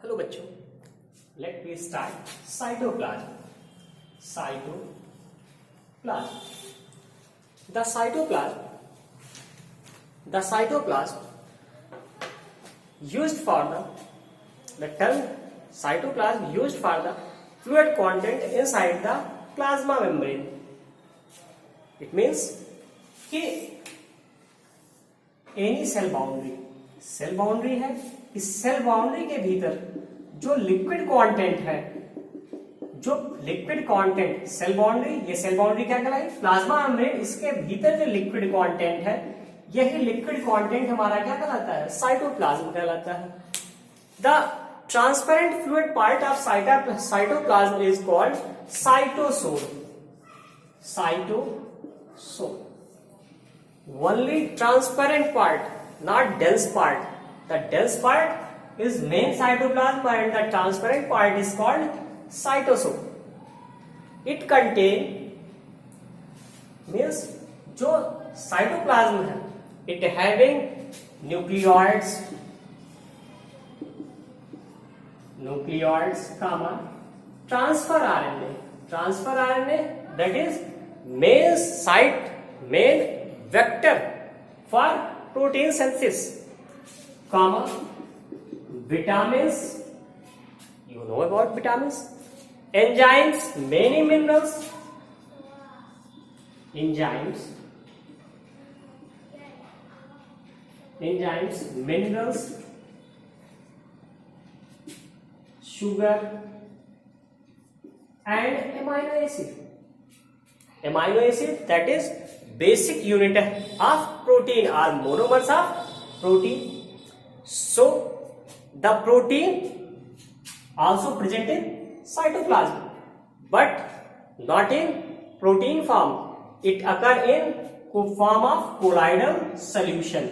Hello बच्चों, let me start cytoplasm. Cytoplasm. The cytoplasm used for the term cytoplasm used for the fluid content inside the plasma membrane. It means कि any cell boundary है, इस cell boundary के भीतर जो liquid content है, cell boundary, ये cell boundary क्या कहलाई? Plasma membrane. इसके भीतर जो लिक्विड कंटेंट है, यही लिक्विड कंटेंट हमारा क्या कहलाता है? साइटोप्लाज्म कहलाता है. The transparent fluid part of cytoplasm is called cytosol. Only transparent part, not dense part. The dense part is main cytoplasm and the transparent part is called cytosol. It contain means जो cytoplasm है, it having nucleoids, comma transfer RNA that is main vector for protein synthesis, comma vitamins, you know about vitamins, enzymes, many minerals, sugar and amino acid that is basic unit of protein or monomers of protein. So the protein also present in cytoplasm, but not in protein form. It occur in form of colloidal solution.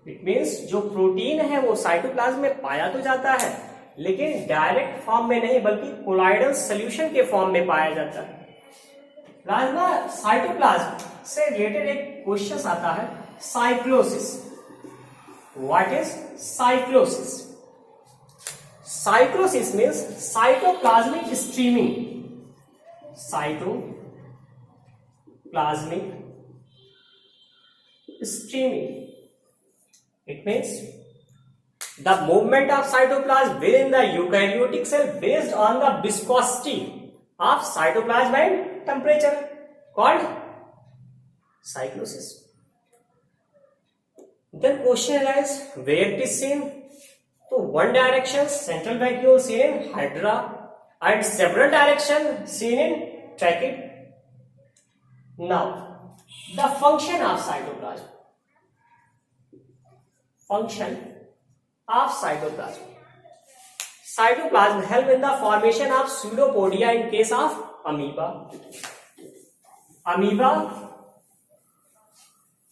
It means जो protein है वो cytoplasm में पाया तो जाता है, लेकिन direct form में नहीं बल्कि कोलाइडल सॉल्यूशन के फॉर्म में पाया जाता है. प्लाज्मा साइटोप्लाज्म से रिलेटेड एक क्वेश्चन आता है, cyclosis. What is cyclosis? Cyclosis means cytoplasmic streaming. It means the movement of cytoplasm within the eukaryotic cell based on the viscosity of cytoplasm and temperature, called cyclosis. Then question arises, where it is seen? So one direction central vacuole seen in hydra and several directions seen in trachea. Now the function of cytoplasm. Cytoplasm help in the formation of pseudopodia in case of amoeba.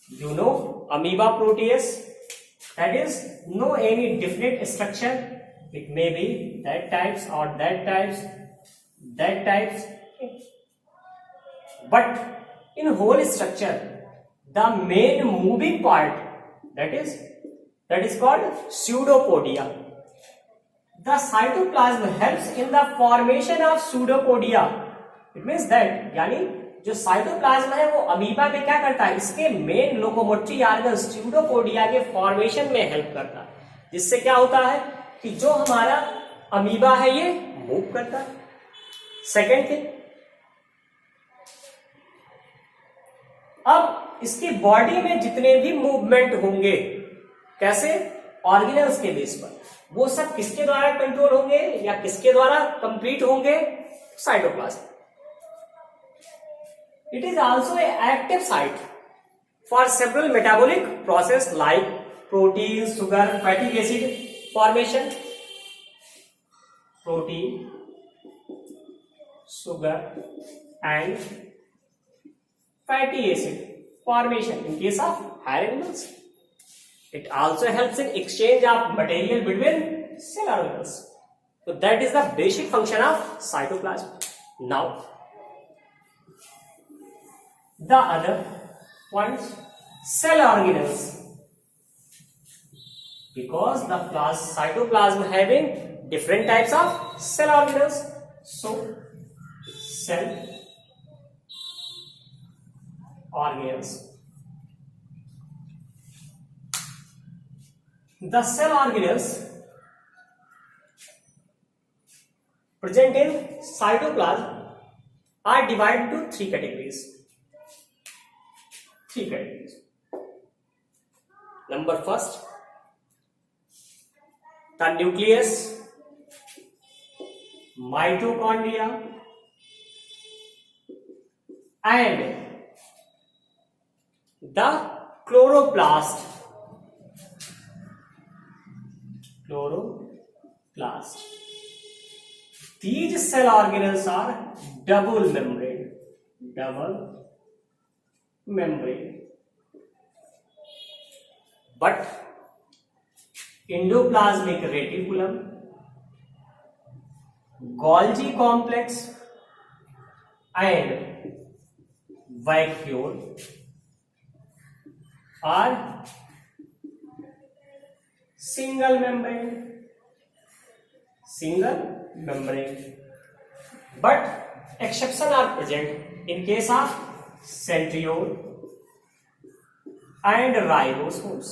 You know amoeba protease, that is no any definite structure. It may be that types or that types, but in whole structure the main moving part that is called pseudopodia. The cytoplasm helps in the formation of pseudopodia. It means that यानी जो cytoplasm है वो amoeba में क्या करता है? इसके main locomotory organ pseudopodia के फॉर्मेशन में हेल्प करता है, जिससे क्या होता है कि जो हमारा अमीबा है ये मूव करता है. सेकेंड थिंग, अब इसकी बॉडी में जितने भी मूवमेंट होंगे, कैसे? ऑर्गेनल्स के बेस पर, वो सब किसके द्वारा कंट्रोल होंगे या किसके द्वारा कंप्लीट होंगे? Cytoplasm. It is also a active site for several metabolic process like protein, sugar, fatty acid formation. Protein, sugar and fatty acid formation in case of higher animals. It also helps in exchange of material between cell organelles. So that is the basic function of cytoplasm. Now the other points, cell organelles, because the cytoplasm having different types of cell organelles. So cell organelles. The cell organelles present in cytoplasm are divided into three categories. Number first, the nucleus, mitochondria, and the chloroplast. These cell organelles are double membrane. But endoplasmic reticulum, Golgi complex, and vacuole are single membrane. But exception are present in case of centriole and ribosomes.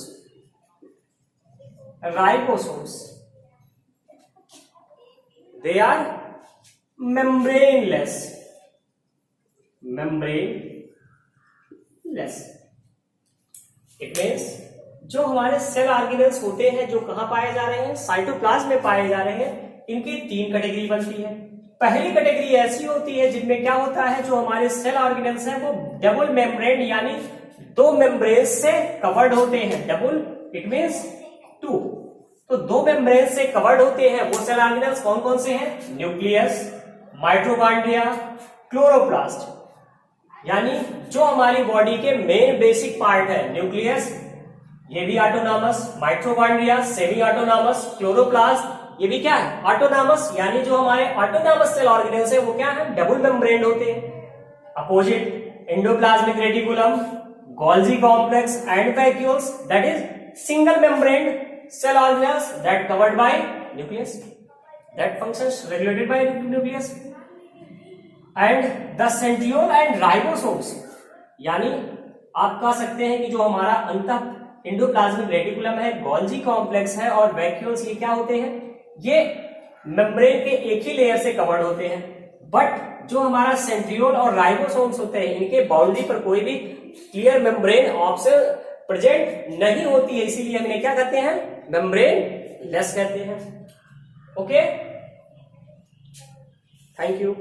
They are membraneless. It means जो हमारे cell organelles होते हैं जो कहां पाए जा रहे हैं, साइटोप्लाज्म में पाए जा रहे हैं, इनकी तीन कैटेगरी बनती है। पहली कैटेगरी ऐसी होती है जिनमें क्या होता है, जो हमारे सेल ऑर्गेनल्स हैं वो डबल मेम्ब्रेन यानी दो मेम्ब्रेन से कवर्ड होते हैं। डबल इट मींस टू, तो दो मेम्ब्रेन से कवर्ड होते हैं। वो सेल ऑर्गेनल्स कौन कौन से हैं? Nucleus, mitochondria, chloroplast. यानी जो हमारी बॉडी के मेन बेसिक पार्ट है, न्यूक्लियस ये भी autonomous, mitochondria semi autonomous, chloroplast ये भी क्या है? ऑटोनॉमस। यानी जो हमारे ऑटोनॉमस सेल ऑर्गेनल्स है वो क्या है? डबल मेम्ब्रेन होते हैं। Opposite endoplasmic reticulum, Golgi complex and vacuoles that is single membrane cell organelles that covered by nucleus, that functions regulated by nucleus, and the centriole and ribosomes। यानी आप कह सकते हैं कि जो हमारा अंतः एंडोप्लाज्मिक रेटिकुलम है, गोल्जी कॉम्प्लेक्स है और वैक्यूल्स ये क्या होते हैं? ये मेम्ब्रेन के एक ही लेयर से कवर्ड होते हैं। बट जो हमारा सेंट्रियोल और राइबोसोम्स होते हैं इनके बाउंड्री पर कोई भी क्लियर मेम्ब्रेन ऑप्शन प्रेजेंट नहीं होती है, इसीलिए हम इन्हें क्या कहते हैं? मेम्ब्रेन लेस कहते हैं। Okay, thank you.